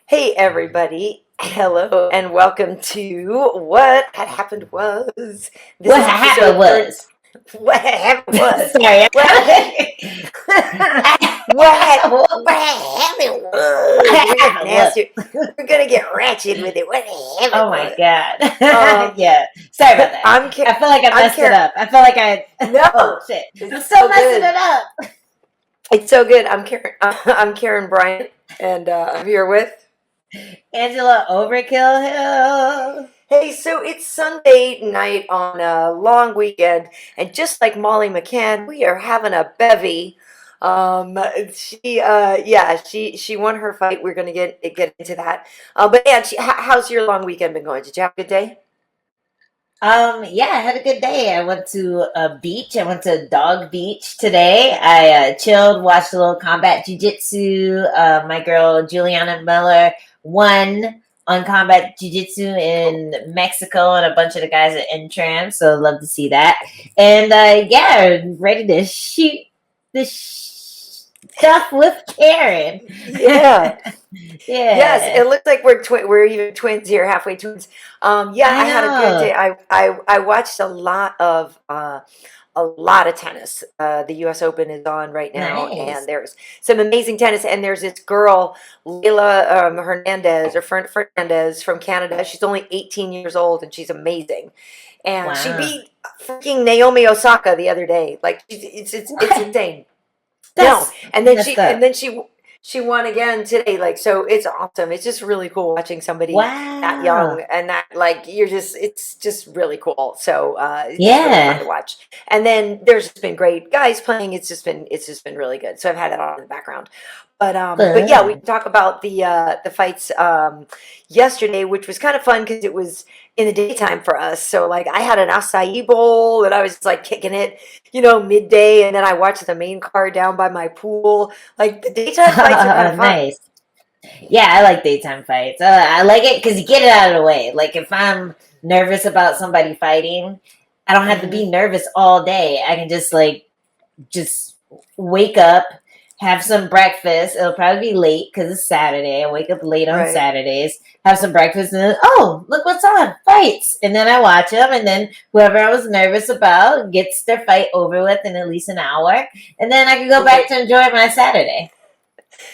Hey everybody, hello and welcome to What Had Happened Was. This What is happened episode 30. was, What had happened was. sorry. What, what happened was. We're getting What? nasty. We're gonna get ratchet with it. What happened Oh my was. god. Um, Yeah. Sorry about that. I'm I feel like I I'm messed it up. I feel like I. Oh No, shit! I'm it's still so messing good. it up. It's so good. I'm Karen. I'm Karen Bryant, and I'm here with. Angela Overkill Hill. Hey, so it's Sunday night on a long weekend, and just like Molly McCann, we are having a bevy. Um, she won her fight. We're gonna get into that. But yeah, how's your long weekend been going? Did you have a good day? Yeah, I had a good day. I went to a beach. I went to Dog Beach today. I chilled, watched a little combat jujitsu. My girl Juliana Miller won on combat jujitsu in Mexico, and a bunch of the guys at Intram. So love to see that. And yeah, ready to shoot the stuff with Karyn. Yeah. Yes, Yeah, it looks like we're even twins here, halfway twins. Yeah, I I had a good know. day. I watched a lot of tennis. The U.S. Open is on right now, and Nice. there's some amazing tennis. And there's this girl, Leila Hernandez or Fernandez from Canada. She's only 18 years old, and she's amazing. And she Wow. beat freaking Naomi Osaka the other day. Like it's What? insane. No, That's and then messed she and up. then she won again today. Like so, it's awesome. It's just really cool watching somebody that young Wow. and that like it's just really cool. So it's just really fun Yeah. to watch. And then there's just been great guys playing. It's just been really good. So I've had that on in the background. But yeah, we Fun. can talk about the fights yesterday, which was kind of fun because it was in the daytime for us. So like I had an acai bowl and I was like kicking it, midday, and then I watched the main card down by my pool. Like the daytime fights are kind of fun. Nice. Yeah, I like daytime fights. I like it because you get it out of the way. Like if I'm nervous about somebody fighting, I don't have to Hmm. be nervous all day. I can just wake up, have some breakfast. It'll probably be late because it's Saturday. I wake up late on Right. Saturdays, have some breakfast, and then, oh, look what's on, fights. And then I watch them, and then whoever I was nervous about gets their fight over with in at least an hour. And then I can go back Right. to enjoy my Saturday.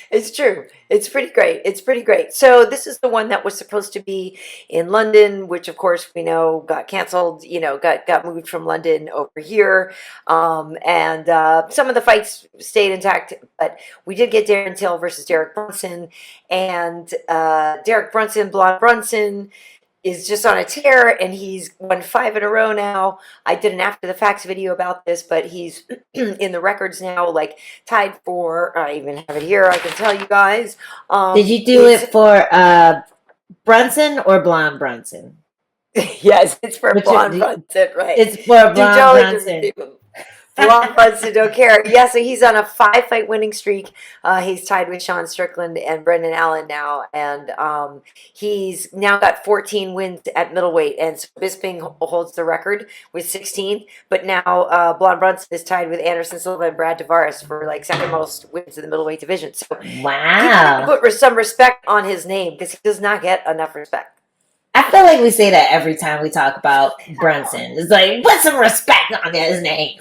It's true. It's pretty great. It's pretty great. So this is the one that was supposed to be in London, which of course we know got canceled. Got moved from London over here, and some of the fights stayed intact. But we did get Darren Till versus Derek Brunson, and Derek Brunson, Blonde Brunson, is just on a tear, and he's won five in a row now. I did an after the facts video about this, but he's in the records now, like tied for. I even have it here. I can tell you guys. Did you do It's it for Brunson or Blonde Brunson? Yes, it's for Which Blonde Brunson, right? it's for Do Blonde totally different Brunson. people. Blonde Brunson don't care. Yeah, so he's on a five-fight winning streak. He's tied with Sean Strickland and Brendan Allen now, and he's now got 14 wins at middleweight, and so Bisping holds the record with 16. But now Blonde Brunson is tied with Anderson Silva and Brad Tavares for like second most wins in the middleweight division. So people need to Wow. put some respect on his name because he does not get enough respect. I feel like we say that every time we talk about Brunson. It's like, put some respect on his name.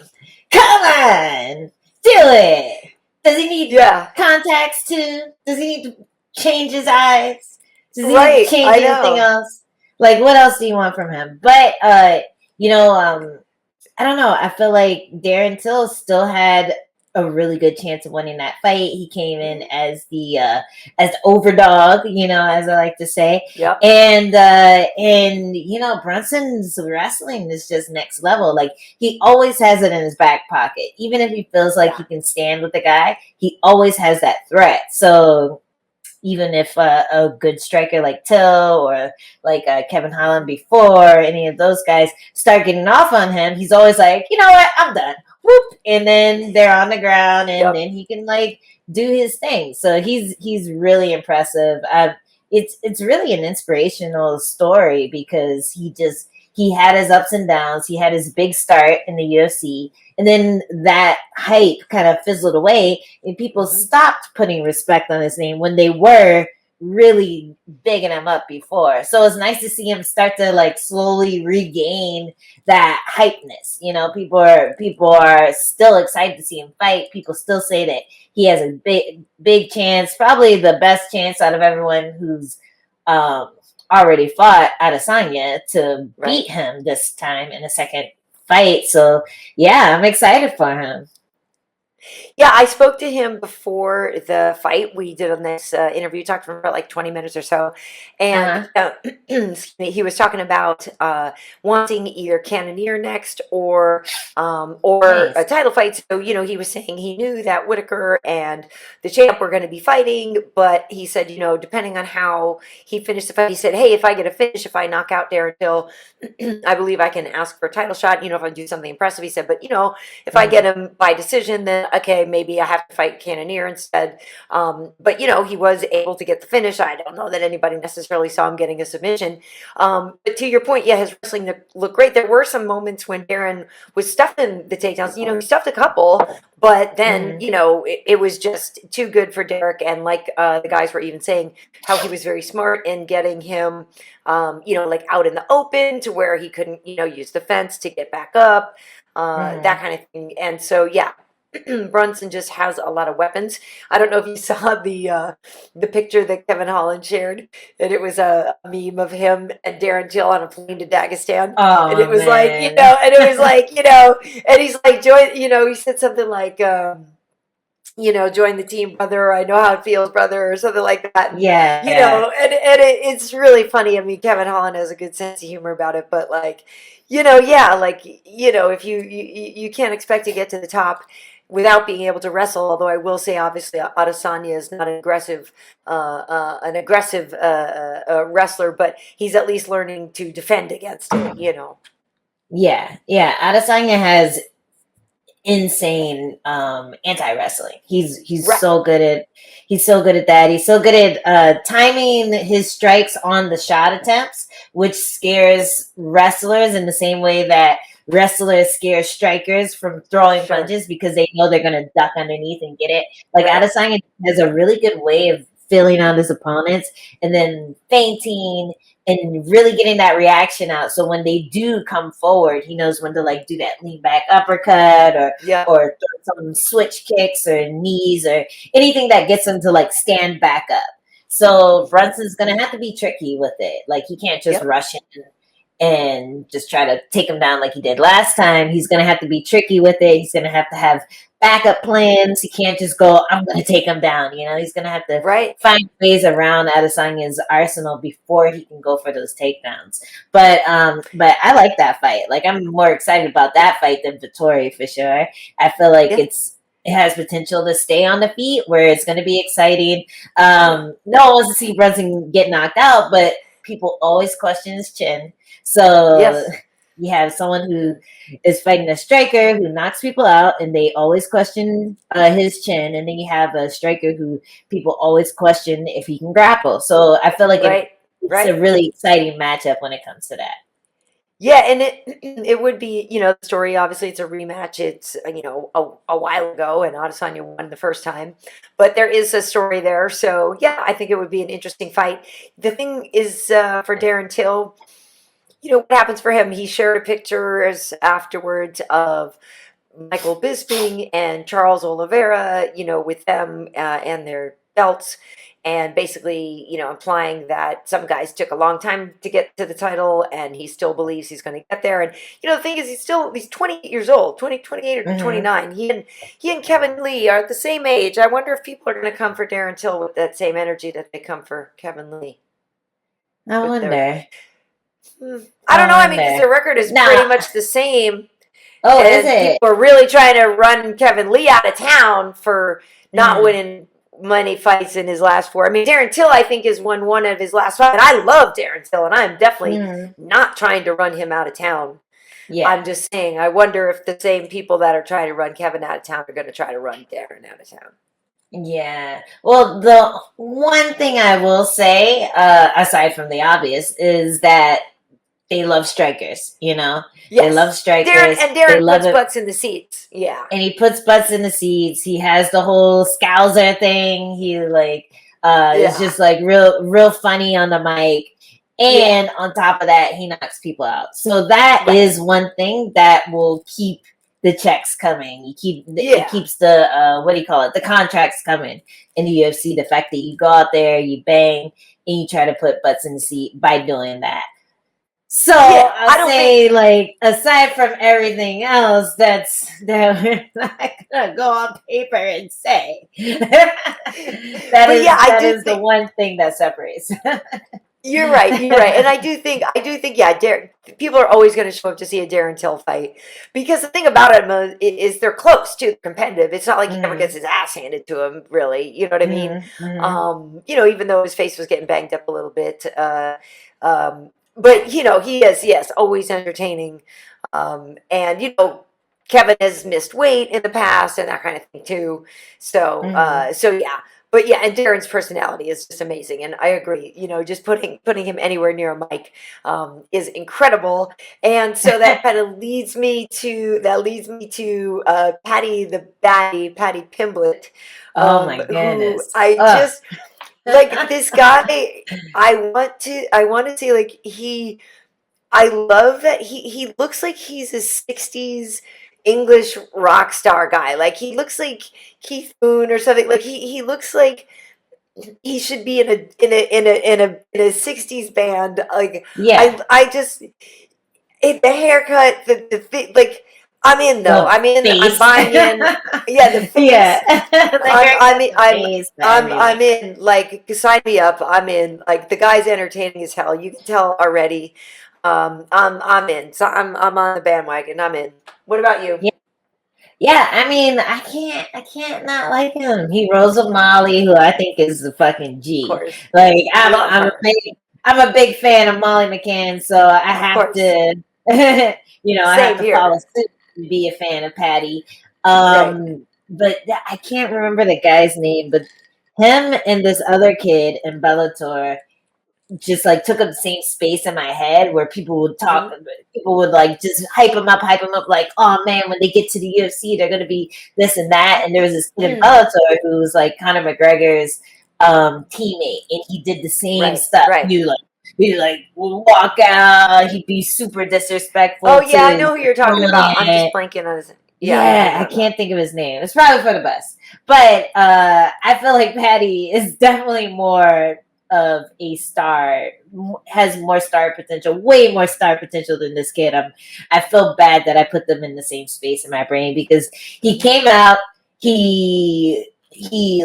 Come on. Do it. Does he need Yeah, contacts too? Does he need to change his eyes? Does he need to right. change I anything know. else? Like, what else do you want from him? But, you know, I don't know. I feel like Darren Till still had a really good chance of winning that fight. He came in Mhm. as the overdog, as I like to say. Yep. And Brunson's wrestling is just next level. Like he always has it in his back pocket. Even if he feels like Yeah. he can stand with the guy, he always has that threat. So even if a good striker like Till or like Kevin Holland before, any of those guys start getting off on him, he's always like, you know what, I'm done. Whoop, and then they're on the ground, and Yep. then he can like do his thing. So he's really impressive. It's really an inspirational story because he had his ups and downs. He had his big start in the UFC, and then that hype kind of fizzled away, and people Hmm. stopped putting respect on his name when they were really bigging him up before. So it's nice to see him start to like slowly regain that hypeness. You know, people are still excited to see him fight. People still say that he has a big chance, probably the best chance out of everyone who's already fought Adesanya to beat him this time in a second fight. So yeah, I'm excited for him. Yeah, I spoke to him before the fight. We did on this interview, talked to him for like 20 minutes or so. And excuse me, he was talking about wanting either Cannonier next or a title fight. So, you know, he was saying he knew that Whitaker and the champ were going to be fighting, but he said, you know, depending on how he finished the fight, he said, hey, if I get a finish, if I knock out Darren Till, I believe I can ask for a title shot, you know, if I do something impressive. He said, but, you know, if I get him by decision, then okay, maybe I have to fight Cannonier instead. But, you know, he was able to get the finish. I don't know that anybody necessarily saw him getting a submission. But to your point, yeah, his wrestling looked great. There were some moments when Darren was stuffing the takedowns. You know, he stuffed a couple, but then, you know, it was just too good for Derek. And like the guys were even saying, how he was very smart in getting him, you know, like out in the open to where he couldn't, you know, use the fence to get back up, that kind of thing. And so, yeah. Brunson just has a lot of weapons. I don't know if you saw the picture that Kevin Holland shared, and it was a meme of him and Darren Till on a plane to Dagestan, and it was like, you know, and it was like, you know, and he's like, join, you know, he said something like, you know, join the team, brother. I know how it feels, brother, or something like that. Yeah, you know, and it's really funny. I mean, Kevin Holland has a good sense of humor about it, but like, you know, yeah, like, you know, if you can't expect to get to the top without being able to wrestle. Although I will say, obviously, Adesanya is not an aggressive wrestler, but he's at least learning to defend against it. You know. Yeah. Adesanya has insane anti-wrestling. He's so good at that. He's so good at timing his strikes on the shot attempts, which scares wrestlers in the same way that wrestlers scare strikers from throwing punches because they know they're going to duck underneath and get it. Like Adesanya has a really good way of filling out his opponents and then feinting and really getting that reaction out. So when they do come forward, he knows when to like do that lean back uppercut or throw some switch kicks or knees or anything that gets them to like stand back up. So Brunson's going to have to be tricky with it. Like he can't just rush in and just try to take him down like he did last time. He's going to have to be tricky with it. He's going to have backup plans. He can't just go, I'm going to take him down. You know, he's going to have to find ways around Adesanya's arsenal before he can go for those takedowns. But I like that fight. Like I'm more excited about that fight than Vettori for sure. I feel like it has potential to stay on the feet where it's going to be exciting. No one wants to see Brunson get knocked out, but people always question his chin. So you have someone who is fighting a striker who knocks people out, and they always question his chin. And then you have a striker who people always question if he can grapple. So I feel like it's a really exciting matchup when it comes to that. Yeah, and it would be, you know, the story, obviously it's a rematch. It's, you know, a while ago, and Adesanya won the first time. But there is a story there. So, yeah, I think it would be an interesting fight. The thing is, for Darren Till, you know, what happens for him? He shared a pictures afterwards of Michael Bisping and Charles Oliveira, you know, with them and their belts. And basically, you know, implying that some guys took a long time to get to the title, and he still believes he's going to get there. And, you know, the thing is, he's 28 years old, 28 or 29. He and Kevin Lee are at the same age. I wonder if people are going to come for Darren Till with that same energy that they come for Kevin Lee. I wonder. I don't know. I mean, because their record is pretty much the same. Oh, is it? People are really trying to run Kevin Lee out of town for not winning many fights in his last four. I mean, Darren Till, I think, has won one of his last five. And I love Darren Till, and I'm definitely not trying to run him out of town. Yeah. I'm just saying, I wonder if the same people that are trying to run Kevin out of town are going to try to run Darren out of town. Yeah. Well, the one thing I will say, aside from the obvious, is that they love strikers, you know? Yes. They love strikers. Darren puts butts in the seats. Yeah. And he puts butts in the seats. He has the whole Scouser thing. He, like, It's Yeah. just like real funny on the mic. Yeah. And on top of that, he knocks people out. So that Right. is one thing that will keep the checks coming. It Yeah. keeps the what do you call it? The contracts coming in the UFC. The fact that you go out there, you bang, and you try to put butts in the seat by doing that. So Yeah. I I'll don't say, think. like, aside from everything else, that we're not gonna go on paper and say But yeah, I that do is the think one thing that separates. you're right. You're right, and I do think, yeah, people are always going to show up to see a Darren Till fight because the thing about it is they're close too, competitive. It's not like he ever Mm, gets his ass handed to him, really. You know what I mean? mm, mm. Even though his face was getting banged up a little bit, but he is always entertaining, and Kevin has missed weight in the past and that kind of thing too. So, Mm. yeah. But yeah, and Darren's personality is just amazing, and I agree. Just putting him anywhere near a mic is incredible, and so that kind of leads me to Paddy the Baddy, Paddy Pimblett, Oh my who goodness. I Ugh. just like this guy. I want to see like he. I love that he looks like he's a '60s English rock star guy. Like he looks like Keith Moon or something. Like he looks like he should be in a '60s band. Like Yeah, I just the haircut, like I'm in though. the I'm in. I'm face. buying in. Yeah, the Yeah, face. the I'm haircut, I'm in- the I'm face, the I'm everything. I'm in. Like sign me up. I'm in. Like the guy's entertaining as hell. You can tell already. I'm in. So I'm on the bandwagon. I'm in. What about you? Yeah, yeah. I mean, I can't not like him. He rolls with Molly, who I think is the fucking Of G. course. Like, Love her. I'm a big fan of Molly McCann, so I Of have course. to, I have Same to follow here. suit and be a fan of Patty. Right. But I can't remember the guy's name, but him and this other kid in Bellator just like took up the same space in my head where Hmm. people would like just hype him up, like, oh man, when they get to the UFC, they're gonna be this and that. And there was this kid in Bellator who was like Conor McGregor's teammate, and he did the same Right. stuff. Right. He like would walk out, he'd be super Oh disrespectful to yeah, I his know who you're talking about. I'm just opponent. blanking on his. Yeah, I know who you're Yeah, I talking about. can't think of his name. It's probably for the best. But I feel like Patty is definitely more of a star, has more star potential, way more star potential than this kid. I feel bad that I put them in the same space in my brain because he Hmm. came out, he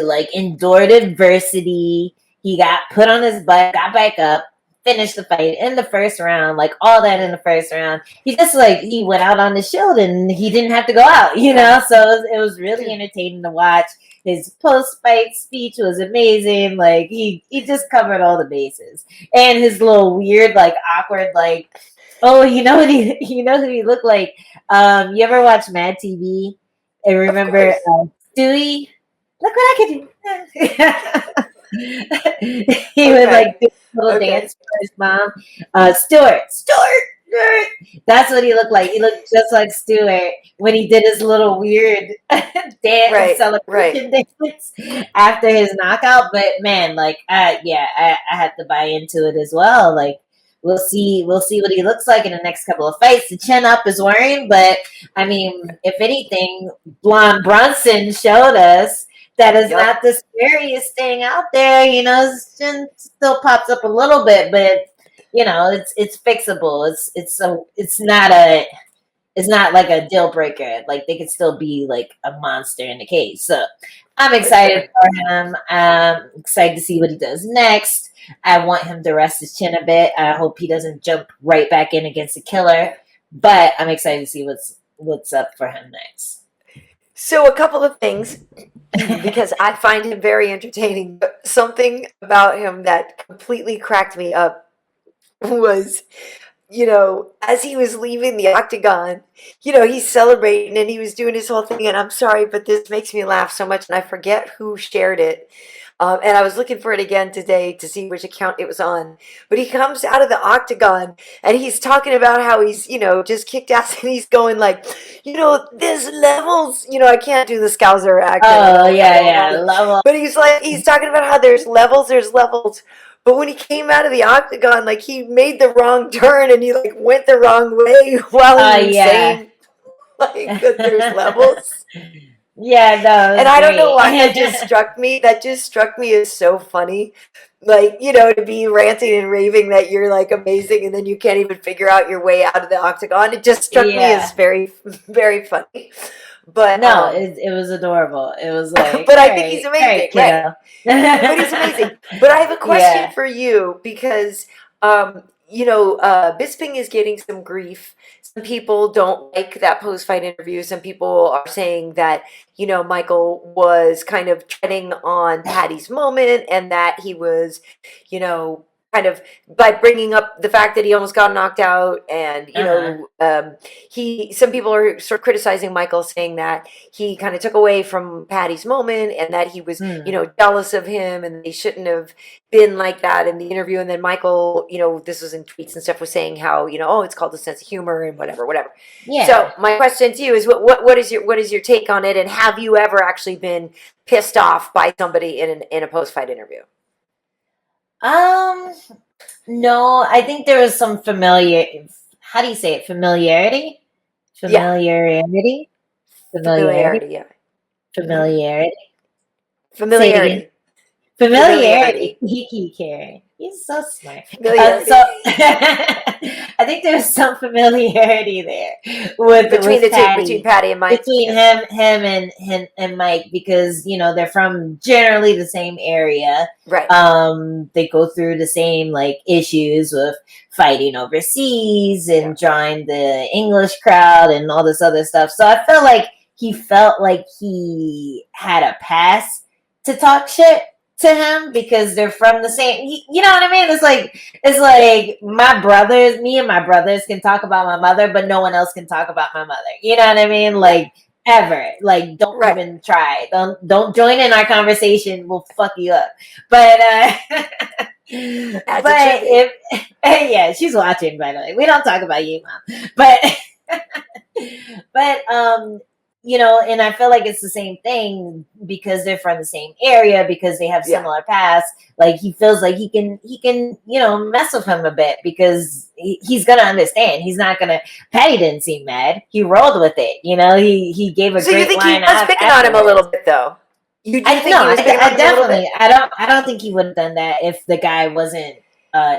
like endured adversity, he got put on his butt, got back up, finished the fight in the first round, like all that in the first round. He just like he went out on the shield and he didn't have to go out, Yeah. So it was really entertaining to watch. His post fight speech was amazing. Like he just covered all the bases, and his little weird, like awkward, like, oh, who he looked like. You ever watch Mad TV and Of remember course. Stewie? Look what I can do. He would Okay. like do a little Okay. dance for his mom. Stuart. That's what he looked like. He looked just like Stuart when he did his little weird dance Right. Right. celebration dance after his knockout. But man, like, I had to buy into it as well. Like, we'll see what he looks like in the next couple of fights. The chin up is worrying, but I mean, if anything, Blonde Brunson showed us that is Yep. not the scariest thing out there. His chin still pops up a little bit, but it's fixable. It's not like a deal breaker. Like, they could still be like a monster in the cage. So I'm For excited sure. for him. I'm excited to see what he does next. I want him to rest his chin a bit. I hope he doesn't jump right back in against a killer. But I'm excited to see what's up for him next. So a couple of things because I find him very entertaining. But something about him that completely cracked me up was, as he was leaving the octagon, he's celebrating and he was doing his whole thing. And I'm sorry, but this makes me laugh so much. And I forget who shared it. And I was looking for it again today to see which account it was on. But he comes out of the octagon and he's talking about how he's, just kicked ass and he's going like, there's levels. I can't do the Scouser accent. Oh I yeah, don't yeah, know. level. But he's talking about how there's levels. But when he came out of the octagon, like he made the wrong turn and he like went the wrong way while Oh he was yeah. saying like that there's levels. Yeah, no, it And was I don't know great. why that just struck me. That just struck me as so funny. Like, to be ranting and raving that you're like amazing and then you can't even figure out your way out of the octagon. It just struck me as Yeah. very, very funny. But No, it was adorable. It was like, but I think he's all right, amazing, right? kiddo. But he's amazing. But I have a question Yeah. for you because, Bisping is getting some grief. Some people don't like that post-fight interview. Some people are saying that, Michael was kind of treading on Paddy's moment and that he was, you know, kind of by bringing up the fact that he almost got knocked out and, Uh-huh. some people are sort of criticizing Michael saying that he kind of took away from Paddy's moment and that he was, Hmm. jealous of him and he shouldn't have been like that in the interview. And then Michael, this was in tweets and stuff, was saying how, oh, it's called a sense of humor and whatever, whatever. So Yeah. my question to you is what is your take on it? And have you ever actually been pissed off by somebody in a post-fight interview? Um, no, I think there was some how do you say it? Familiarity? Yeah. Familiarity? Familiarity? Familiarity, yeah. Hmm. Familiarity? Say it again. Familiarity. Familiarity. Familiarity. Geeky Karen. He's so smart. So Familiarity. I think there's some familiarity there Between with the two, between Paddy, Paddy and Mike. between Yeah. him and Mike, because they're from generally the same area. Right. They go through the same like issues with fighting overseas and Yeah. drawing the English crowd and all this other stuff. So I felt like he had a pass to talk shit to him because they're from the same, you know what I mean? It's like me and my brothers can talk about my mother, but no one else can talk about my mother. You know what I mean? Like ever. Like don't Right. even try. Don't join in our conversation. We'll fuck you up. But As but it should be. if yeah, she's watching by the way. We don't talk about you, mom. But but and I feel like it's the same thing because they're from the same area, because they have Yeah. similar pasts. Like he feels like he can mess with him a bit because he's gonna understand. He's not gonna. Paddy didn't seem mad. He rolled with it. He gave a So you great think he line was picking on him a little bit, though? You do I think no, he was picking on I him a little bit? definitely. I don't think he would have done that if the guy wasn't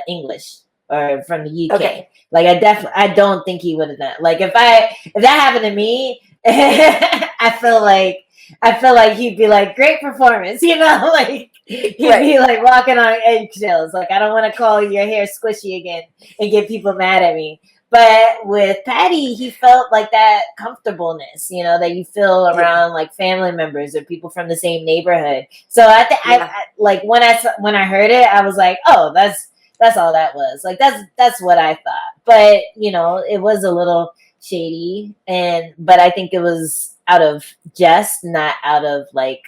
English or from the UK. Okay. Like I don't think he would have done. Like if that happened to me, I feel like he'd be like, great performance, like he'd be like walking on eggshells. Like I don't want to call your hair squishy again and get people mad at me. But with Paddy, he felt like that comfortableness, that you feel around like family members or people from the same neighborhood. So I like when I heard it, I was like, oh, that's all that was. Like that's what I thought. But it was a little shady, but I think it was out of jest, not out of like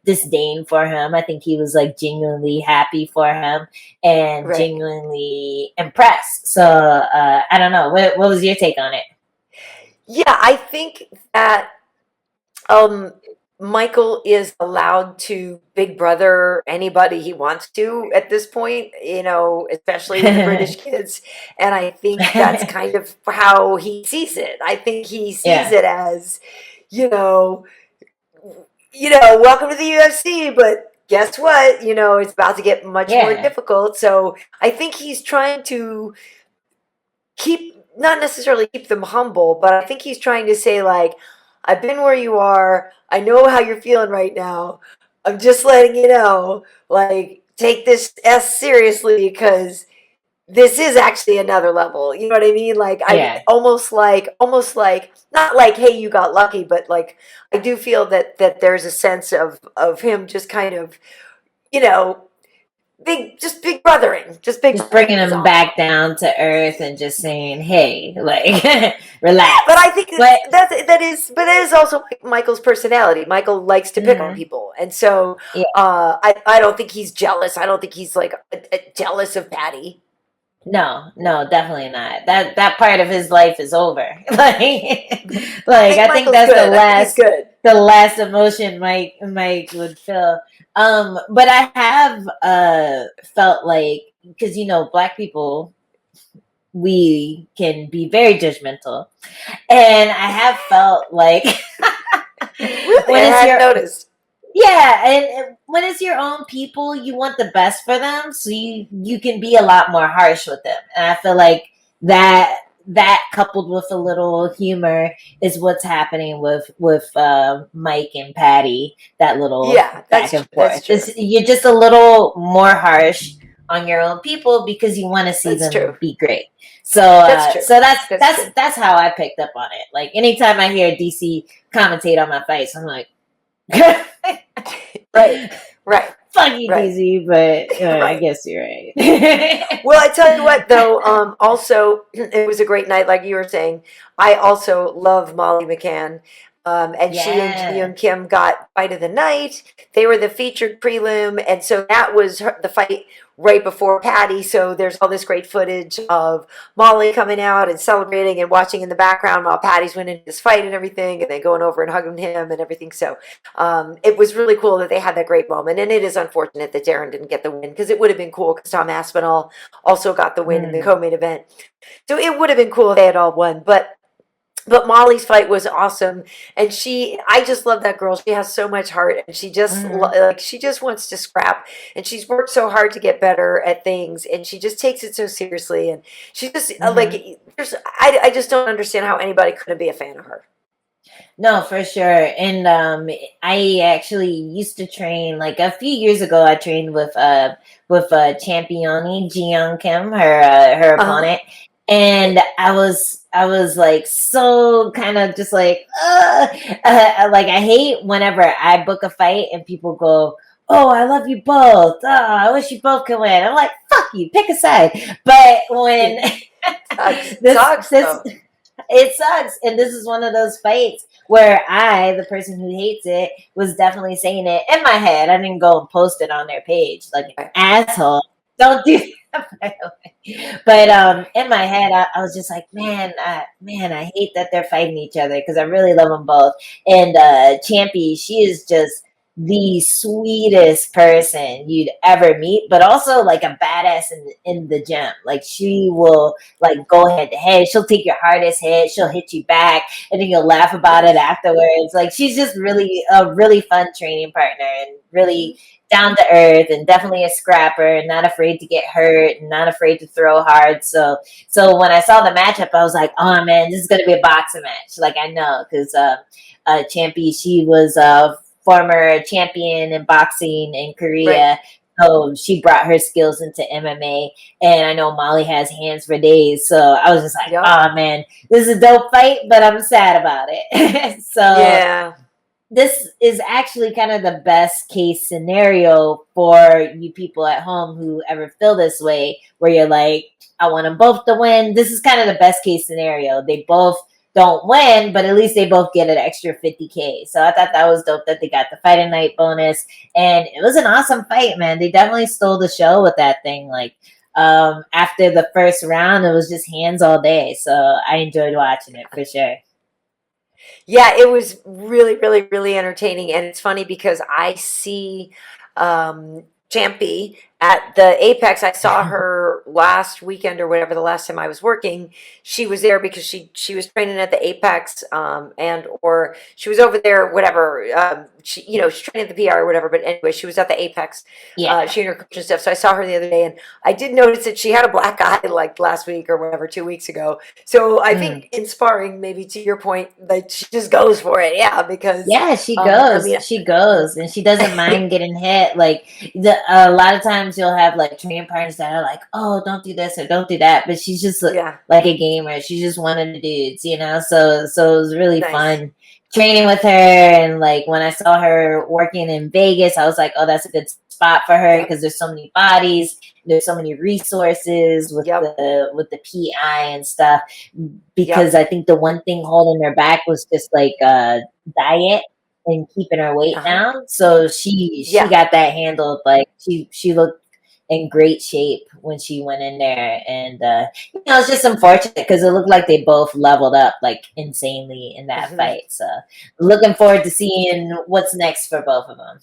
disdain for him. I think he was like genuinely happy for him and genuinely impressed. So I don't know. What was your take on it? Yeah, I think that Michael is allowed to big brother anybody he wants to at this point, especially the British kids. And I think that's kind of how he sees it. I think he sees it as, welcome to the UFC, but guess what? It's about to get much more difficult. So I think he's trying to not necessarily keep them humble, but I think he's trying to say like, I've been where you are. I know how you're feeling right now. I'm just letting you know, like, take this S seriously because this is actually another level. You know what I mean? Like, I almost like, not like, hey, you got lucky, but like, I do feel that there's a sense of him just kind of, big brothering, Just big Just bringing is them all. back down to earth and just saying, "Hey, like, Yeah, but relax." I think But that is also Michael's personality. Michael likes to pick on mhm, people, and so yeah, I don't think he's jealous. I don't think he's like jealous of Paddy. no, no, definitely not. That part of his life is over. I Like think I think Michael's that's good. I think he's good. the last emotion Mike would feel. But I have felt like, because black people, we can be very judgmental, and I have felt like Really, when I it's hadn't your noticed. yeah, and when it's your own people, you want the best for them, so you can be a lot more harsh with them. And I feel like that coupled with a little humor is what's happening with Mike and Patty. That little Yeah, back and that's forth. true. You're just a little more harsh on your own people because you want to see That's them true. be great. So That's true. so that's That's that's true. that's how I picked up on it. Like anytime I hear DC commentate on my fights, I'm like. Right, right, Fuck you, right, DZ, but I right. guess you're right. Well, I tell you what, though. Also, it was a great night, like you were saying. I also love Molly McCann, and she and Ji Yeah. Young Kim got fight of the night. They were the featured prelim, and so that was the fight right before Patty. So there's all this great footage of Molly coming out and celebrating and watching in the background while Patty's winning his fight and everything, and then going over and hugging him and everything. So it was really cool that they had that great moment, and it is unfortunate that Darren didn't get the win because it would have been cool because Tom Aspinall also got the win in the Mm. co-main event. So it would have been cool if they had all won, but Molly's fight was awesome, and I just love that girl. She has so much heart, and Hmm. she just wants to scrap, and she's worked so hard to get better at things, and she just takes it so seriously, and she just like Hmm. I just don't understand how anybody couldn't be a fan of her. No, for sure. And I actually used to train like a few years ago. I trained with Championi Ji Young Kim, her Uh-huh. opponent, and Right. I was like so kind of just like like I hate whenever I book a fight and people go, "Oh, I love you both. Oh, I wish you both could win." I'm like, "Fuck you, pick a side." But when Sucks. this Sucks this though. it sucks. And this is one of those fights where I, the person who hates it, was definitely saying it in my head. I didn't go and post it on their page like an Right. asshole. Don't do that, by the way. But in my head, I was just like, man, I hate that they're fighting each other because I really love them both. And Champy, she is just the sweetest person you'd ever meet, but also like a badass in the gym. Like she will like go head to head. She'll take your hardest hit. She'll hit you back, and then you'll laugh about it Nice. afterwards. Like she's just really a really fun training partner and Mhm. really down to earth and definitely a scrapper and not afraid to get hurt and not afraid to throw hard. So when I saw the matchup, I was like, oh man, this is gonna be a boxing match. Like I know because Champy, she was a former champion in boxing in Right. Korea. So she brought her skills into MMA, and I know Molly has hands for days. So I was just like, Yep. oh man, this is a dope fight, but I'm sad about it. So Yeah. this is actually kind of the best case scenario for you people at home who ever feel this way, where you're like, I want them both to win. This is kind of the best case scenario. They both don't win, but at least they both get an extra 50K. So I thought that was dope that they got the fight at night bonus. And it was an awesome fight, man. They definitely stole the show with that thing. Like, after the first round, it was just hands all day. So I enjoyed watching it for sure. Yeah, it was really, really, really entertaining. And it's funny because I see Champy at the Apex. I saw her last weekend or whatever, the last time I was working. She was there because she was training at the Apex, and or she was over there, whatever. She's training at the PR or whatever. But anyway, she was at the Apex, Yeah. she and her coach and stuff. So I saw her the other day, and I did notice that she had a black eye like last week or whatever, 2 weeks ago. So I Mm. think in sparring, maybe to your point, like she just goes for it. Yeah, because Yeah, she I goes. mean, She goes, and she doesn't mind getting hit. Like a lot of times, you'll have like training partners that are like, "Oh, don't do this or don't do that," but she's just yeah, like a gamer. She's just one of the dudes, you know. So it was really nice. fun training with her. And like when I saw her working in Vegas, I was like, "Oh, that's a good spot for her Yep. because there's so many bodies, there's so many resources with Yep. the PI and stuff. Yep. Because I think the one thing holding her back was just like diet and keeping her weight Uh-huh. down. So she Yeah. got that handled. Like she looked in great shape when she went in there, and it's just unfortunate because it looked like they both leveled up like insanely in that Mhm. fight. So looking forward to seeing what's next for both of them.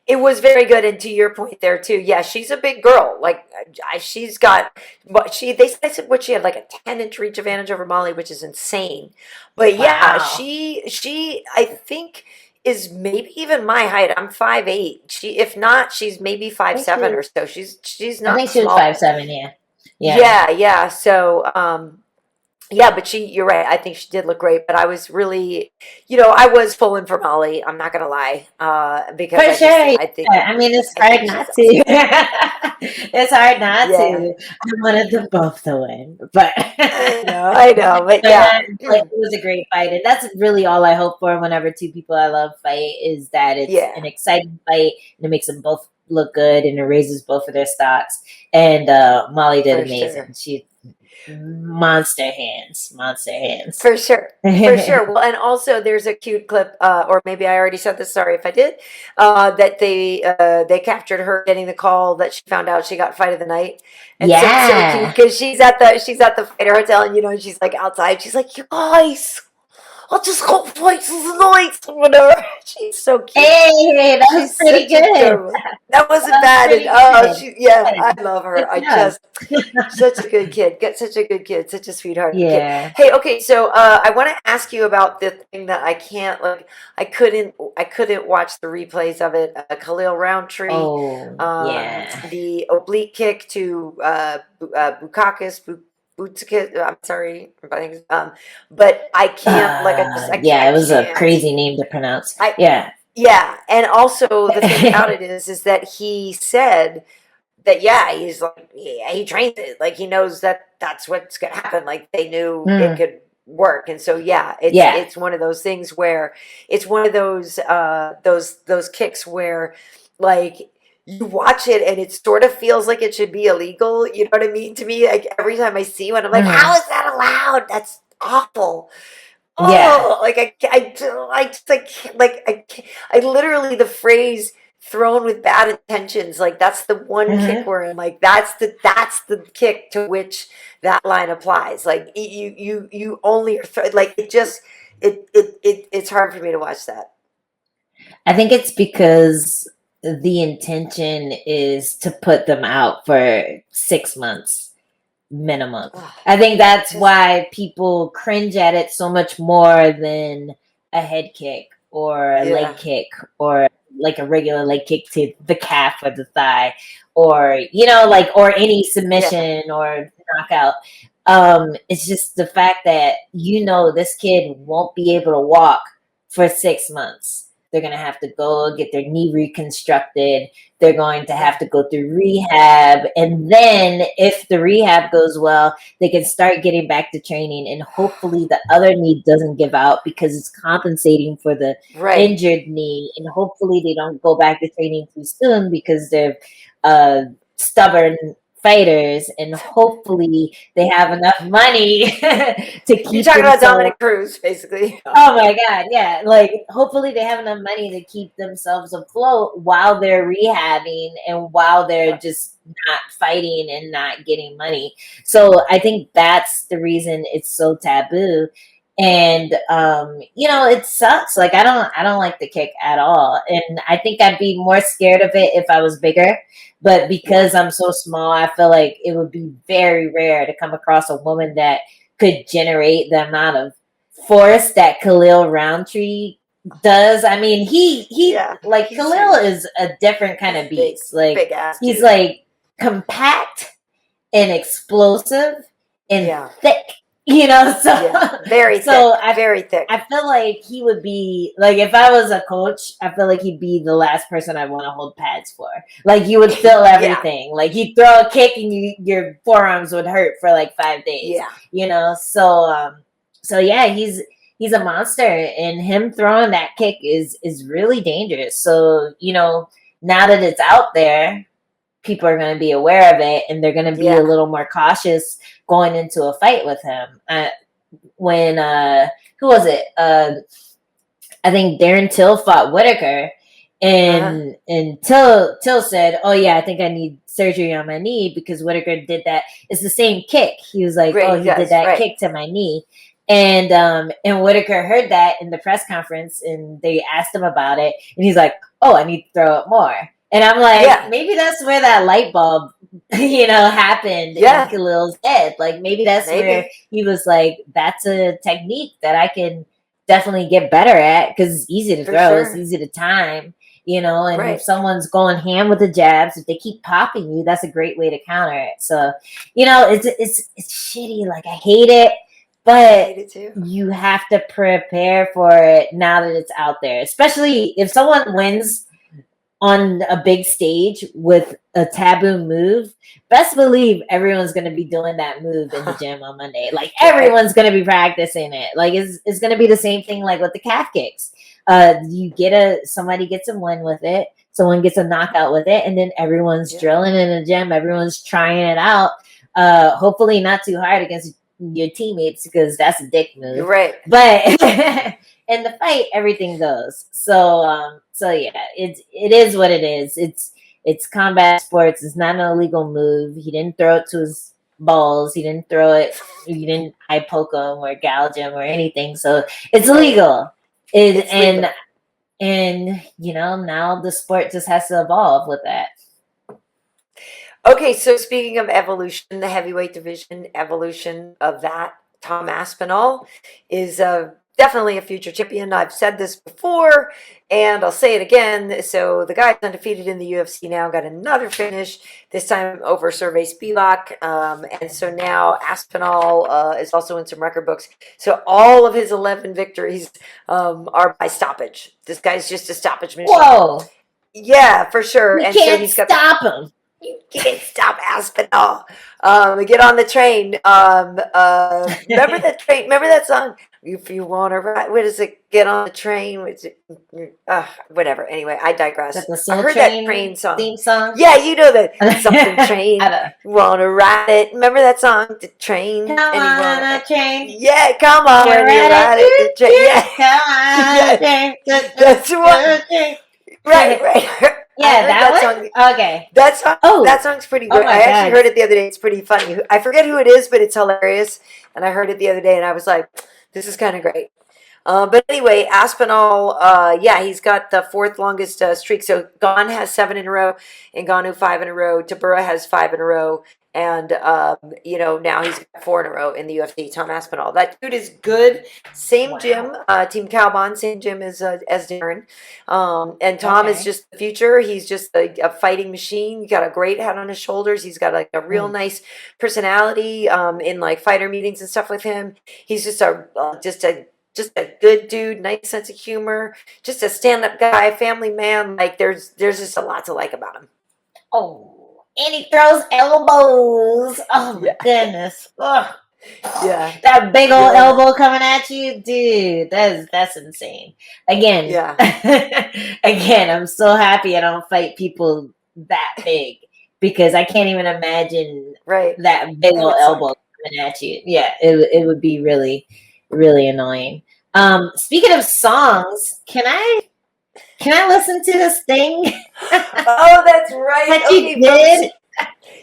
It was very good, and to your point there too. Yeah, she's a big girl. Like she's got what they said what she had like a 10-inch reach advantage over Molly, which is insane. But yeah, Wow. she I think is maybe even my height. I'm 5'8". She if not, she's maybe I five think she seven or was, so. She's I think not she was small. 5'7". Yeah, yeah. Yeah, yeah. So yeah, but you're right. I think she did look great, but I was really, I was pulling for Molly. I'm not gonna lie, because For sure. Yeah. I think, I mean, it's I hard think she's not awesome. to. It's hard not Yeah, to. I wanted them both to win, but I know, but but yeah, like, it was a great fight, and that's really all I hope for whenever two people I love fight is that it's yeah, an exciting fight and it makes them both look good and it raises both of their stocks. And Molly did for amazing. sure. She monster hands, monster hands. For sure. For sure. Well, and also there's a cute clip, or maybe I already said this, sorry if I did, that they captured her getting the call that she found out she got fight of the night. And so it's so cute Yeah. because she's at the fighter hotel, and she's like outside, she's like, "You guys, I'll just go fight tonight," or whatever. She's so cute. Hey, that was She's pretty such good. adorable. That wasn't That was bad. And pretty oh, good. yeah, Good. I love Good her. I job. just such a good kid. Get such a good kid. Such a sweetheart of a kid. Yeah. Hey, okay, so I want to ask you about the thing that I can't like. I couldn't watch the replays of it. Khalil Rountree, Oh, yeah. the oblique kick to Bukakis. Butskis, I'm sorry, but I can't like Yeah, I it was a can't. crazy name to pronounce. I Yeah. Yeah, and also the thing about it is that he said that yeah, he's like he trains it like he knows that that's what's gonna happen. Like they knew it Mm, could work, and so yeah, yeah. it's one of those things where it's one of those kicks where like you watch it and it sort of feels like it should be illegal. You know what I mean? To me, like every time I see one, I'm like, how Hmm. is that allowed? That's awful. Yeah. Oh, like I just I literally the phrase thrown with bad intentions, like that's the one kick Hmm. where I'm like, that's the kick to which that line applies. Like you only are like it just it's hard for me to watch that. I think it's because the intention is to put them out for 6 months minimum. Ugh, I think it that's just why people cringe at it so much more than a head kick or a leg yeah, kick or like a regular leg kick to the calf or the thigh or like or any yeah, submission or knockout. It's just the fact that this kid won't be able to walk for 6 months. They're gonna have to go get their knee reconstructed. They're going to have yeah, to go through rehab. And then, if the rehab goes well, they can start getting back to training. And hopefully, the other knee doesn't give out because it's compensating for the right. injured knee. And hopefully, they don't go back to training too soon because they're stubborn fighters. And hopefully, they have enough money to You're keep talking about themselves. Dominic Cruz, basically. Oh my god, yeah. Like hopefully they have enough money to keep themselves afloat while they're rehabbing and while they're Yeah. just not fighting and not getting money. So I think that's the reason it's so taboo. And it sucks. Like I don't like the kick at all. And I think I'd be more scared of it if I was bigger. But Yeah. because I'm so small, I feel like it would be very rare to come across a woman that could generate the amount of force that Khalil Rountree does. I mean, he Yeah. like He's Khalil huge. is a different kind He's of beast. Like big ass he's dude. like compact and explosive and Yeah. thick. So Yeah. Very so thick. Very thick. I feel like he would be like if I was a coach, I feel like he'd be the last person I want to hold pads for. Like you would feel Yeah. everything. Like he'd throw a kick and your forearms would hurt for like 5 days. Yeah. So yeah, he's a monster, and him throwing that kick is really dangerous. So now that it's out there, people are going to be aware of it, and they're going to be a little more cautious going into a fight with him. When who was it? I think Darren Till fought Whitaker, and Till said, "Oh yeah, I think I need surgery on my knee because Whitaker did that. It's the same kick." He was like, "Oh, he did that kick to my knee." And Whitaker heard that in the press conference, and they asked him about it, and he's like, "Oh, I need to throw it more." And I'm like, maybe that's where that light bulb, happened in Khalil's head. Like maybe that's where he was like, "That's a technique that I can definitely get better at because it's easy to throw, it's easy to time." And if someone's going ham with the jabs, if they keep popping you, that's a great way to counter it. So, it's shitty. Like I hate it. But you have to prepare for it now that it's out there, especially if someone wins on a big stage with a taboo move. Best believe everyone's going to be doing that move in the gym on Monday. Like everyone's going to be practicing it. Like it's going to be the same thing like with the calf kicks. Somebody gets a win with it. Someone gets a knockout with it. And then everyone's drilling in the gym. Everyone's trying it out. Hopefully not too hard against your teammates because that's a dick move. Right. But in the fight, everything goes. So yeah, it is what it is. It's combat sports. It's not an illegal move. He didn't throw it to his balls. He didn't throw it. He didn't eye poke him or gouge him or anything. So it's illegal. Legal. And now the sport just has to evolve with that. Okay, so speaking of evolution, the heavyweight division evolution of that, Tom Aspinall is definitely a future champion. I've said this before, and I'll say it again. So the guy's undefeated in the UFC now, got another finish, this time over Survey Spivak. And so now Aspinall is also in some record books. So all of his 11 victories are by stoppage. This guy's just a stoppage machine. Whoa. Yeah, for sure. You can't stop him. You can't stop Aspinall. Get on the train. Remember that train? Remember that song? If you want to ride, what is it? Get on the train. Whatever. Anyway, I digress. I heard that train song. Theme song. Yeah, you know that something train. Want to ride it? Remember that song? The train. Come on, a train. Yeah, come on, you ride it. The train. Yeah, come on, that's what. Right. Yeah, that one? Song. Okay. That song's pretty good. I actually heard it the other day. It's pretty funny. I forget who it is, but it's hilarious. And I heard it the other day, and I was like, this is kind of great. But anyway, Aspinall, he's got the fourth longest streak. So Gon has 7 in a row, and Ngannou 5 in a row. Tabura has 5 in a row. And, now he's got 4 in a row in the UFC, Tom Aspinall. That dude is good. Same gym, Team Calbon, same gym as Darren. And Tom is just the future. He's just a fighting machine. He got a great head on his shoulders. He's got like a real nice personality in like fighter meetings and stuff with him. He's just a good dude, nice sense of humor, just a stand-up guy, family man. Like there's just a lot to like about him. Oh. And he throws elbows. Oh my goodness. Ugh. Yeah. That big old elbow coming at you, dude. That's insane. Again. Yeah. Again, I'm so happy I don't fight people that big because I can't even imagine that big old elbow coming at you. Yeah, it would be really, really annoying. Speaking of songs, can I listen to this thing? Oh, that's right. That you did?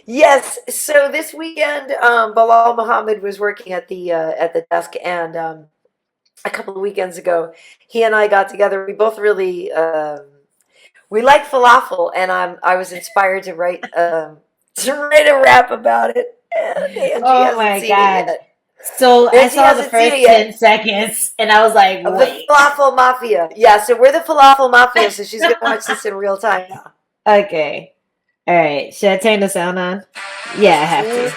Yes. So this weekend, Bilal Muhammad was working at the desk, and a couple of weekends ago, he and I got together. We both really we like falafel, and I was inspired to write a rap about it. And oh my god! So I saw the first 10 seconds, and I was like, wait. The Falafel Mafia. Yeah, so we're the Falafel Mafia, so she's going to watch this in real time now. Okay. All right. Should I turn the sound on? Yeah, I have to.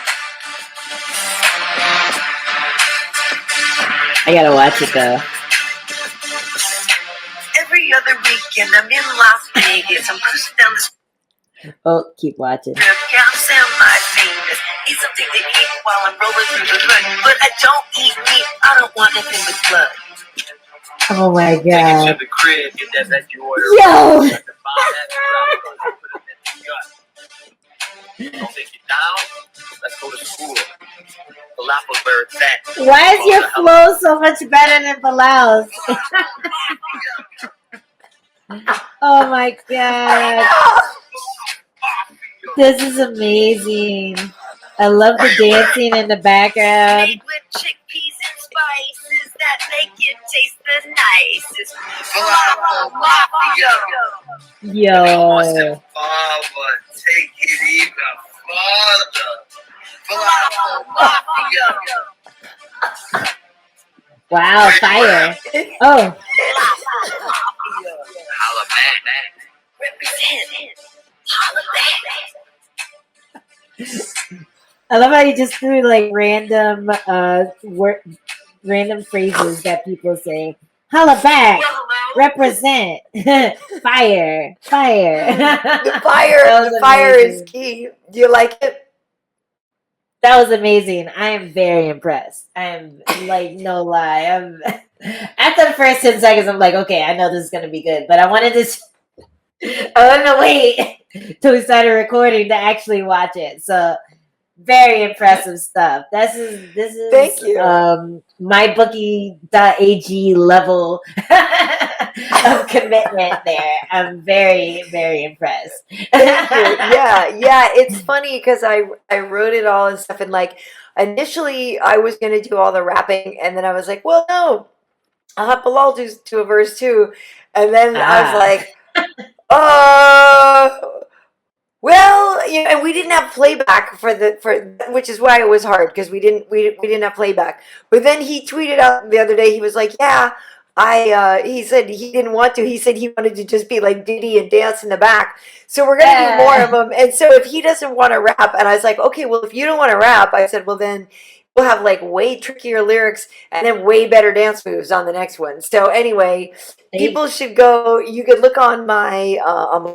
I got to watch it, though. Every other weekend, I'm in Las Vegas. I'm cruising down the street. Oh, keep watching. Eat something to eat while I'm rolling through the hood. But I don't eat meat. I don't want nothing but blood. Oh my Take it god. to the crib, get that veggie order. Yo! Got the bomb that drop, put it in the gut. Don't take it down. Let's go to school. Falafel's where it's at. Why is your flow so much better than Bilal's? Oh my god. This is amazing. I love the dancing in the background. Made with chickpeas and spices that make it taste the nicest. Falafel Mafia. Yo. Father, take it even further. Falafel Mafia. Wow, fire. Oh. Holla back. Represent. Holla back. I love how you just threw like random random phrases that people say. Holla back. Represent. Fire. Fire. The fire is key. Do you like it? That was amazing. I am very impressed. I'm like, no lie. After the first 10 seconds, I'm like, okay, I know this is gonna be good. But I wanted to wait till we started recording to actually watch it. So very impressive stuff. This is Thank you. mybookie.ag level of commitment there. I'm very, very impressed. Thank you. Yeah. It's funny because I wrote it all and stuff, and like initially I was gonna do all the rapping, and then I was like, well, no, I'll have Bilal do a verse too, and then I was like, well, you know, and we didn't have playback for which is why it was hard because we didn't have playback. But then he tweeted out the other day. He was like, "Yeah, he said he didn't want to. He said he wanted to just be like Diddy and dance in the back. So we're gonna do more of them. And so if he doesn't want to rap, and I was like, okay, well if you don't want to rap, I said, well then we'll have like way trickier lyrics and then way better dance moves on the next one. So anyway, people should go. You could look on my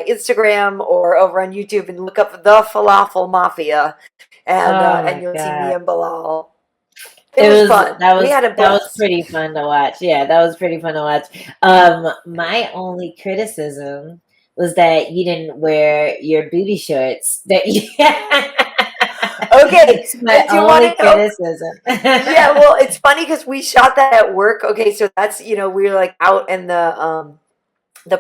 Instagram or over on YouTube and look up the Falafel Mafia, and you'll see me and Bilal. It was fun. That we had a was blast. pretty fun to watch. Yeah, that was pretty fun to watch. My only criticism was that you didn't wear your booty shorts. That you Okay, it's my do you only want to know? criticism. Yeah, well, it's funny because we shot that at work. Okay, so that's we were like out in the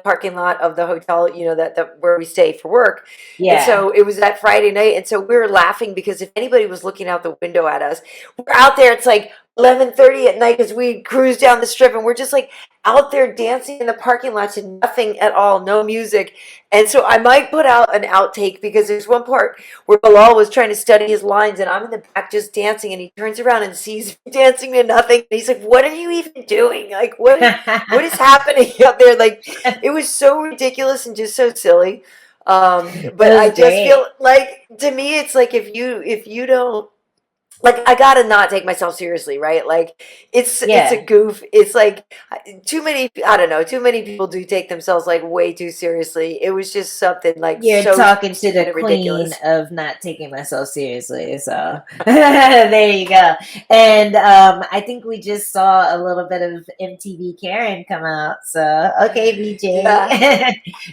parking lot of the hotel, that where we stay for work. Yeah. And so it was that Friday night, and so we were laughing because if anybody was looking out the window at us, we're out there. It's like 11:30 at night because we cruise down the strip, and we're just like out there dancing in the parking lot to nothing at all, no music. And so I might put out an outtake because there's one part where Bilal was trying to study his lines, and I'm in the back just dancing, and he turns around and sees me dancing to nothing, and he's like, "What are you even doing? Like, what is happening out there?" Like, it was so ridiculous and just so silly. But I just feel like, to me, it's like if you don't, like, I gotta not take myself seriously, right? Like, it's a goof. It's like too many people do take themselves like way too seriously. It was just something like You're so talking to the queen ridiculous. of not taking myself seriously. So there you go. And I think we just saw a little bit of MTV Karyn come out. So okay, VJ,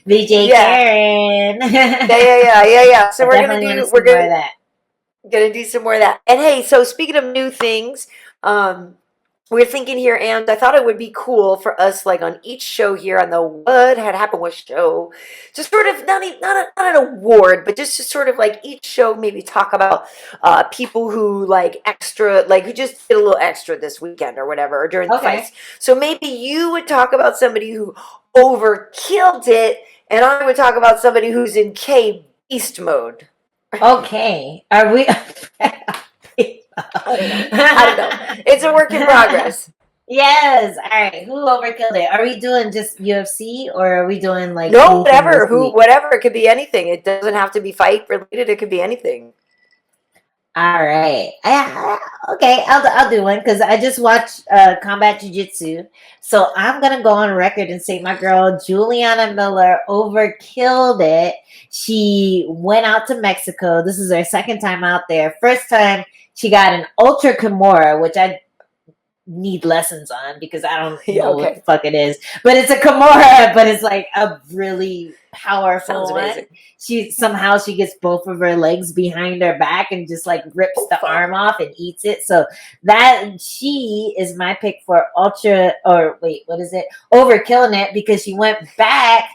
VJ Karyn. Yeah. So we're gonna do more of that. Gonna do some more of that. And hey, so speaking of new things, we're thinking here, and I thought it would be cool for us, like on each show here on the What Had Happened with show, just sort of not an award, but just to sort of like each show maybe talk about people who like extra, like who just did a little extra this weekend or whatever, or during the fights. So maybe you would talk about somebody who overkilled it, and I would talk about somebody who's in K beast mode. Okay, are we? I don't know. It's a work in progress. Yes. All right. Who overkilled it? Are we doing just UFC or are we doing like no, whatever? Whatever. It could be anything. It doesn't have to be fight related. It could be anything. All right. Okay, I'll do one because I just watched Combat Jiu-Jitsu. So I'm gonna go on record and say my girl Juliana Miller overkilled it. She went out to Mexico. This is her second time out there. First time she got an Ultra Kimura, which I need lessons on because I don't Yeah, know what okay. the fuck it is. But it's a Kimura, but it's like a really powerful Sounds one. amazing. She gets both of her legs behind her back and just like rips Oh, the fun. arm off and eats it. So that she is my pick for overkilling it because she went back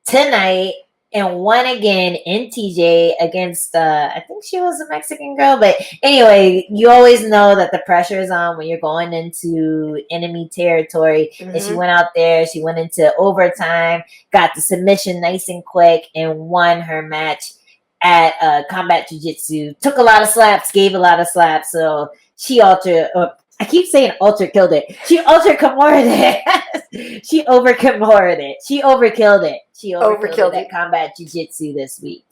tonight and won again in TJ against I think she was a Mexican girl. But anyway, you always know that the pressure is on when you're going into enemy territory. Mm-hmm. And she went out there, she went into overtime, got the submission nice and quick, and won her match at Combat Jiu-Jitsu. Took a lot of slaps, gave a lot of slaps. So she I keep saying killed it. She Kimura'd it. She Kimura'd it. She overkilled it. She overkilled it at Combat Jiu-Jitsu this week.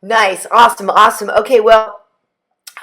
Nice. Awesome. Okay, well,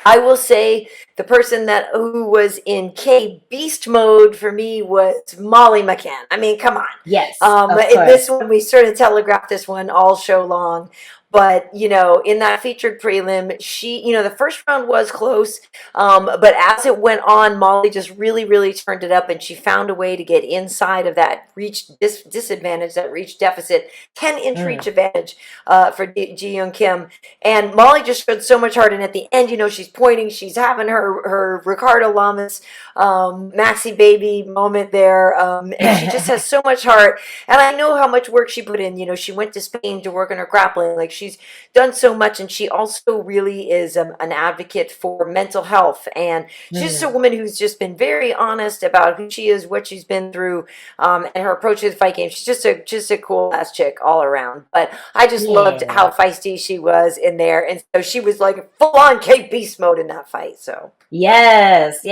I will say the person who was in K beast mode for me was Molly McCann. I mean, come on. Yes. This one, we sort of telegraphed this one all show long. But, in that featured prelim, she, the first round was close. But as it went on, Molly just really, really turned it up, and she found a way to get inside of that reach disadvantage, that reach deficit, 10-inch reach advantage for Ji-Young Kim. And Molly just showed so much heart. And at the end, she's pointing, she's having her Ricardo Lamas, Maxi baby moment there. And she just has so much heart. And I know how much work she put in. She went to Spain to work on her grappling. Like, she's done so much, and she also really is an advocate for mental health. And she's just a woman who's just been very honest about who she is, what she's been through, and her approach to the fight game. She's just a cool ass chick all around. But I just loved how feisty she was in there, and so she was like full on Kate Beast mode in that fight. So yes,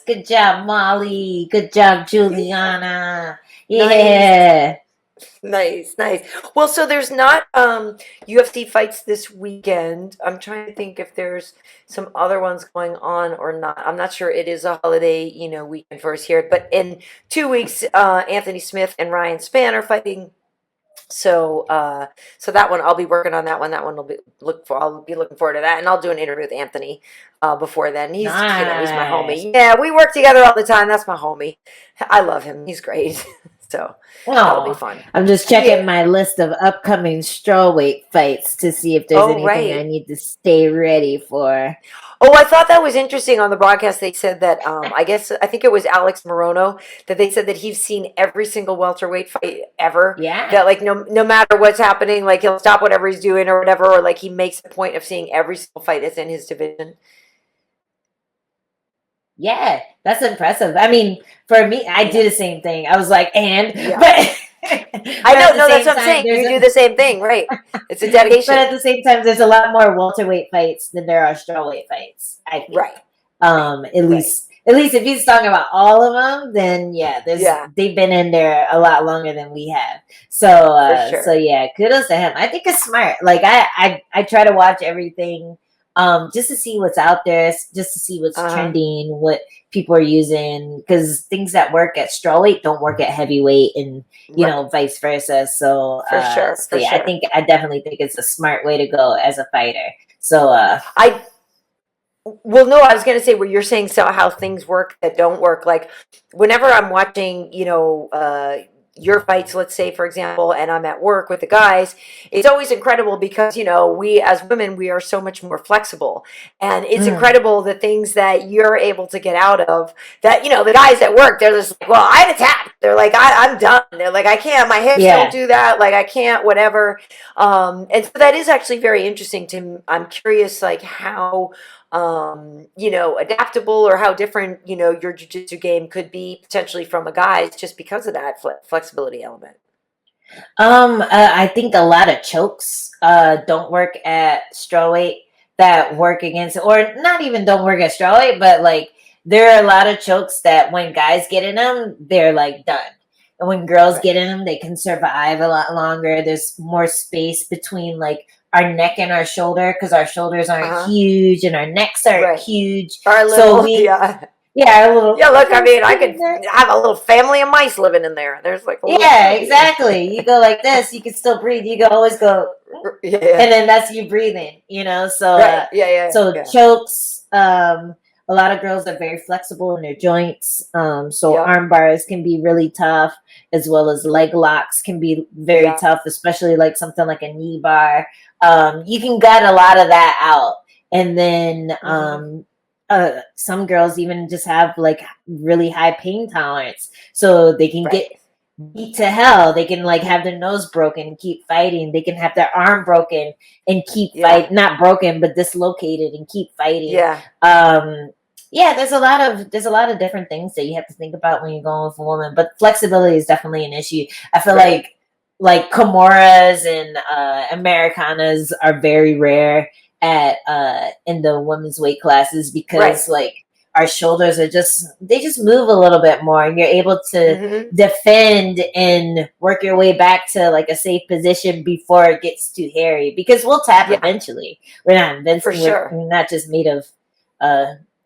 good job, Molly. Good job, Juliana. Yeah. Nice. Well, so there's not UFC fights this weekend. I'm trying to think if there's some other ones going on or not. I'm not sure. It is a holiday, weekend for us here. But in 2 weeks, Anthony Smith and Ryan Spann are fighting. So that one, I'll be working on that one. That one I'll be looking forward to that, and I'll do an interview with Anthony before then. He's he's my homie. Yeah, we work together all the time. That's my homie. I love him. He's great. So that'll be fun. I'm just checking my list of upcoming strawweight fights to see if there's anything I need to stay ready for. Oh, I thought that was interesting on the broadcast. They said that, I think it was Alex Morono, that they said that he's seen every single welterweight fight ever. Yeah. That, like, no matter what's happening, like, he'll stop whatever he's doing or whatever, or, like, he makes a point of seeing every single fight that's in his division. Yeah, that's impressive. I mean, for me, I do the same thing. I was like, but I know, no, that's what I'm saying. You do the same thing, right? It's a dedication. But at the same time, there's a lot more welterweight fights than there are strawweight fights, I think. Right. At least if he's talking about all of them, then they've been in there a lot longer than we have. So, so yeah, kudos to him. I think it's smart. Like I try to watch everything. Just to see what's out there, just to see what's trending, what people are using, because things that work at strawweight don't work at heavyweight, and vice versa. So I definitely think it's a smart way to go as a fighter. So I was going to say where you're saying how things work that don't work. Like whenever I'm watching, your fights, let's say, for example, and I'm at work with the guys, it's always incredible because, we as women, we are so much more flexible. And it's incredible the things that you're able to get out of that, the guys at work, they're just like, well, I had a tap. They're like, I'm done. They're like, I can't, my hips don't do that. Like, I can't, whatever. And so that is actually very interesting to, I'm curious, like how, adaptable or how different, your jiu-jitsu game could be potentially from a guy's just because of that flexibility element. I think a lot of chokes don't work at strawweight that work against, or not even don't work at strawweight, but like there are a lot of chokes that when guys get in them, they're like done. And when girls get in them, they can survive a lot longer. There's more space between like our neck and our shoulder because our shoulders aren't huge and our necks are huge. Our little, our little. Yeah, look, I mean, I could have a little family of mice living in there. There's like exactly. You go like this, you can still breathe. You can always go, and then that's you breathing. So so chokes. a lot of girls are very flexible in their joints. So Yep. arm bars can be really tough, as well as leg locks can be very Yeah. tough, especially like something like a knee bar. You can gut a lot of that out. And then some girls even just have like really high pain tolerance. So they can get beat to hell. They can like have their nose broken and keep fighting. They can have their arm broken and keep fighting. Not broken, but dislocated and keep fighting. Yeah. There's a lot of different things that you have to think about when you're going with a woman. But flexibility is definitely an issue. I feel like Kimuras and Americanas are very rare at in the women's weight classes because like our shoulders are they just move a little bit more, and you're able to defend and work your way back to like a safe position before it gets too hairy, because we'll tap eventually. We're not invincible. We're not just made of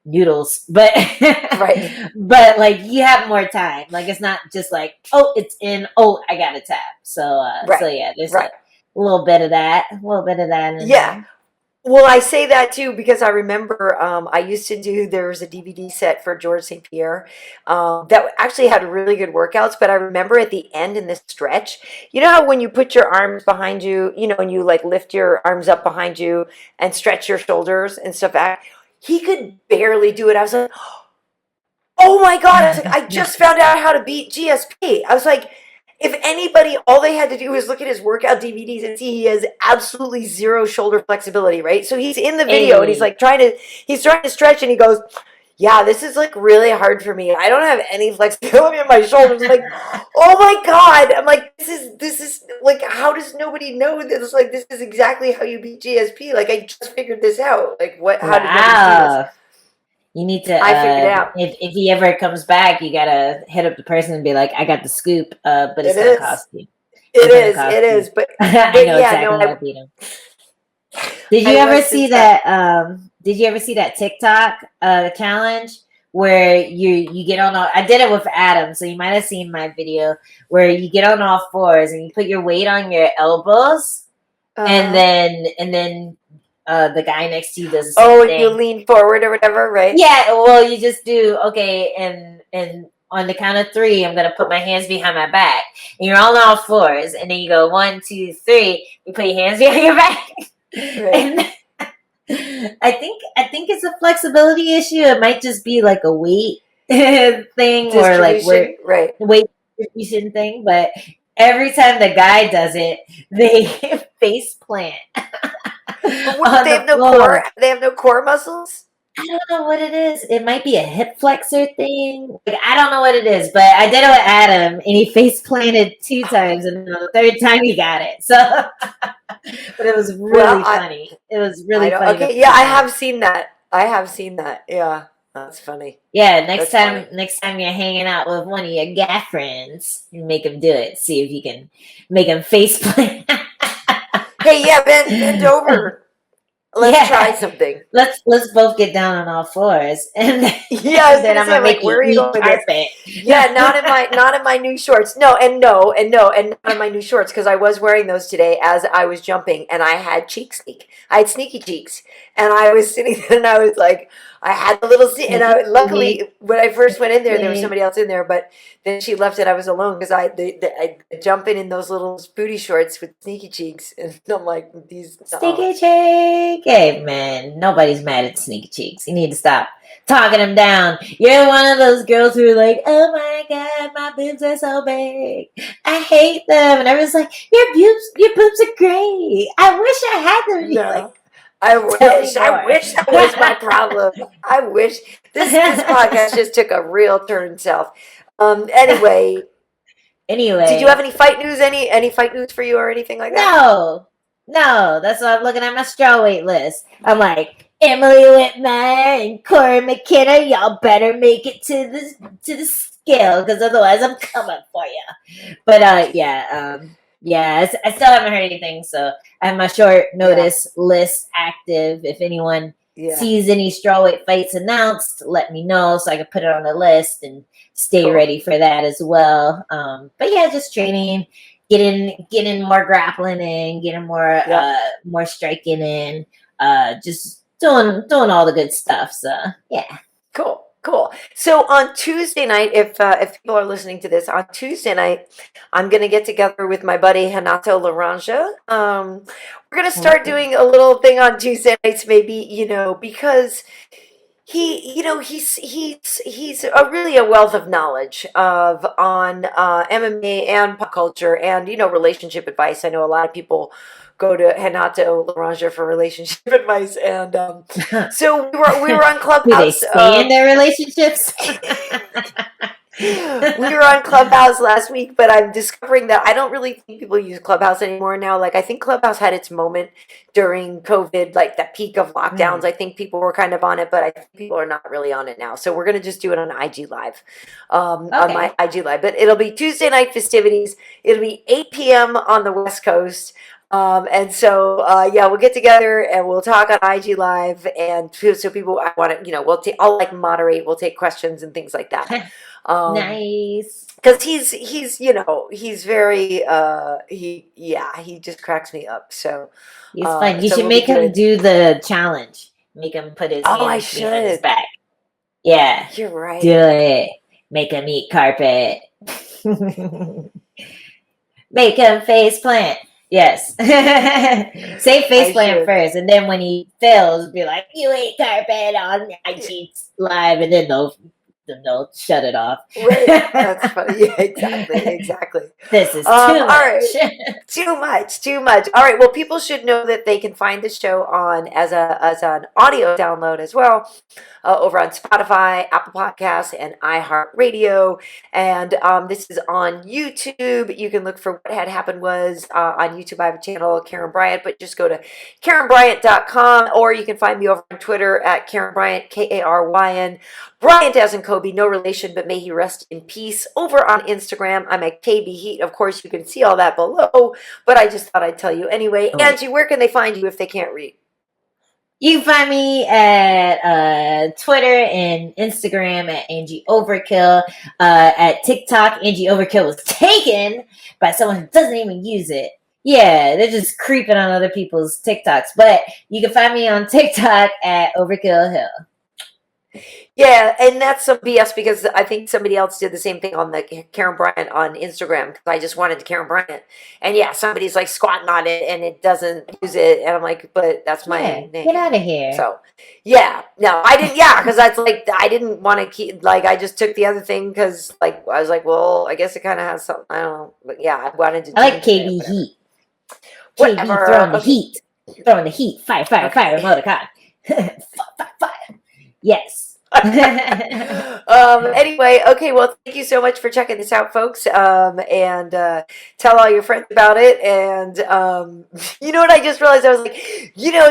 noodles, but but like you have more time. Like it's not just like, oh, it's in, oh, I gotta tap. So there's a little bit of that, in there. Well, I say that too because I remember I used to there was a DVD set for George St. Pierre that actually had really good workouts, but I remember at the end in this stretch, you know how when you put your arms behind you, you know, and you like lift your arms up behind you and stretch your shoulders and stuff back, he could barely do it. I was like, oh my God. I was like, I just found out how to beat GSP. I was like, if anybody, all they had to do was look at his workout DVDs and see he has absolutely zero shoulder flexibility, right? So he's in the video and he's trying to stretch, and he goes, yeah, this is like really hard for me. I don't have any flexibility in my shoulders. I'm like, oh my God. I'm like, this is like, how does nobody know this? Like, this is exactly how you beat GSP. Like, I just figured this out. Like, how did nobody do this? You need to. I figured it out. If he ever comes back, you gotta hit up the person and be like, "I got the scoop, but it's gonna cost you." It is. But I know exactly how to beat him. Did you ever see that? Did you ever see that TikTok challenge where you get on all? I did it with Adam, so you might have seen my video where you get on all fours and you put your weight on your elbows, and then. The guy next to you does the same thing. You lean forward or whatever, right? Yeah, well, you just do, okay, and on the count of 3, I'm going to put my hands behind my back. And you're on all fours, and then you go 1, 2, 3, you put your hands behind your back. And I think it's a flexibility issue. It might just be like a weight thing or like weight distribution thing, but every time the guy does it, they face plant. They have no core. They have no core muscles. I don't know what it is. It might be a hip flexor thing. Like, I don't know what it is, but I did it with Adam, and he face planted 2 times, and the 3rd time he got it. So, but it was really funny. It was really funny. Okay, yeah, I have seen that. Yeah, that's funny. Yeah, next time you're hanging out with one of your guy friends, you make him do it. See if you can make him face plant. Hey, yeah, bend over. Let's try something. Let's both get down on all fours, and then I'm gonna make where are you going with this? Yeah, not in my new shorts. No, and not in my new shorts, because I was wearing those today as I was jumping, and I had I had sneaky cheeks, and I was sitting there, and I was like, I had the little seat, and luckily when I first went in there was somebody else in there, but then she left it. I was alone because I jump in those little booty shorts with sneaky cheeks, and I'm like, these sneaky cheek. Hey man, nobody's mad at sneaky cheeks. You need to stop talking them down. You're one of those girls who are like, oh my God, my boobs are so big. I hate them, and everyone's like, your boobs are great. I wish I had them. No. I wish that was my problem. I wish this podcast just took a real turn south. Anyway, did you have any fight news? Any fight news for you or anything like that? No. That's why I'm looking at my strawweight list. I'm like, Emily Whitmer and Karyn McKenna, y'all better make it to the scale, because otherwise I'm coming for you. But I still haven't heard anything, so I have my short notice list active. If anyone sees any strawweight fights announced, let me know so I can put it on the list and stay ready for that as well. But yeah, just training, getting more grappling in, getting more striking in, just doing all the good stuff. So yeah. Cool, cool. So on Tuesday night, if people are listening to this on Tuesday night, I'm gonna get together with my buddy Hanato Laranja. We're gonna start Oh. doing a little thing on Tuesday nights, maybe, because he's a really a wealth of knowledge of on MMA and pop culture and relationship advice. I know a lot of people go to Hanato Laranja for relationship advice, and so we were on Do they Clubhouse. stay in their relationships? We were on Clubhouse last week, but I'm discovering that I don't really think people use Clubhouse anymore now. Like, I think Clubhouse had its moment during COVID, like the peak of lockdowns. I think people were kind of on it, but I think people are not really on it now. So we're going to just do it on IG Live, on my IG Live. But it'll be Tuesday night festivities. It'll be 8 p.m. on the West Coast. And so, we'll get together and we'll talk on IG Live, and so people, I want to, I'll like moderate, we'll take questions and things like that. Nice. Because he's very, he just cracks me up. So He's fun. You so should we'll make be him doing. do the challenge. Make him put his I hands behind his should. back. Yeah. You're right. Do it. Make him eat carpet. Make him face plant. Yes. Say face plant first, and then when he fails, be like, "You ate carpet on IG Live," and then they'll shut it off. Right. That's funny. Yeah, exactly. This is too All much. right. Too much. All right. Well, people should know that they can find the show on as an audio download as well, over on Spotify, Apple Podcasts, and iHeartRadio. And this is on YouTube. You can look for What Had Happened Was on YouTube. I have a channel, Karyn Bryant, but just go to KarynBryant.com, or you can find me over on Twitter at Karyn Bryant, Karyn. Bryant as in Kobe, no relation, but may he rest in peace. Over on Instagram, I'm at KB Heat. Of course, you can see all that below, but I just thought I'd tell you anyway. Oh. Angie, where can they find you if they can't read? You can find me at Twitter and Instagram at Angie Overkill. At TikTok, Angie Overkill was taken by someone who doesn't even use it. Yeah, they're just creeping on other people's TikToks. But you can find me on TikTok at Overkill Hill. Yeah, and that's some BS because I think somebody else did the same thing on the Karyn Bryant on Instagram, because I just wanted Karyn Bryant. And yeah, somebody's like squatting on it and it doesn't use it. And I'm like, but that's my name. Get out of here. So, yeah. No, I didn't. Yeah, because that's like, I didn't want to keep, like, I just took the other thing because, like, I was like, well, I guess it kind of has something. I don't know. But yeah, I wanted to. I like KB Heat. KB throwing the heat. Throwing the heat. Fire, Motorcon. Fire. Yes. Anyway, okay, well, thank you so much for checking this out, folks, and tell all your friends about it. And you know what I just realized? I was like,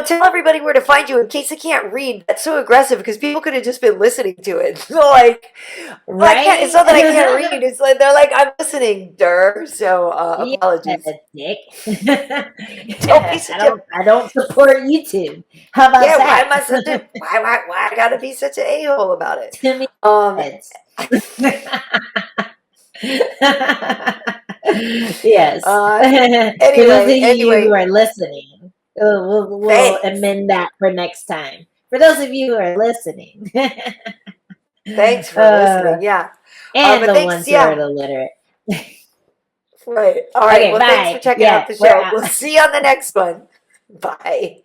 tell everybody where to find you in case they can't read. That's so aggressive because people could have just been listening to it. So, like, right? It's not that I can't read. It's like they're like, I'm listening, Dur. So apologies. Dick. Don't be such I don't support YouTube. How about that? Why am I such a why I gotta be such an a-hole about it? To me, yes. Anyway, for those of you who are listening, we'll amend that for next time. For those of you who are listening, thanks for listening. Yeah, and the ones who are illiterate. Right. All right. Okay, well, bye. Thanks for checking out the show. We'll see you on the next one. Bye.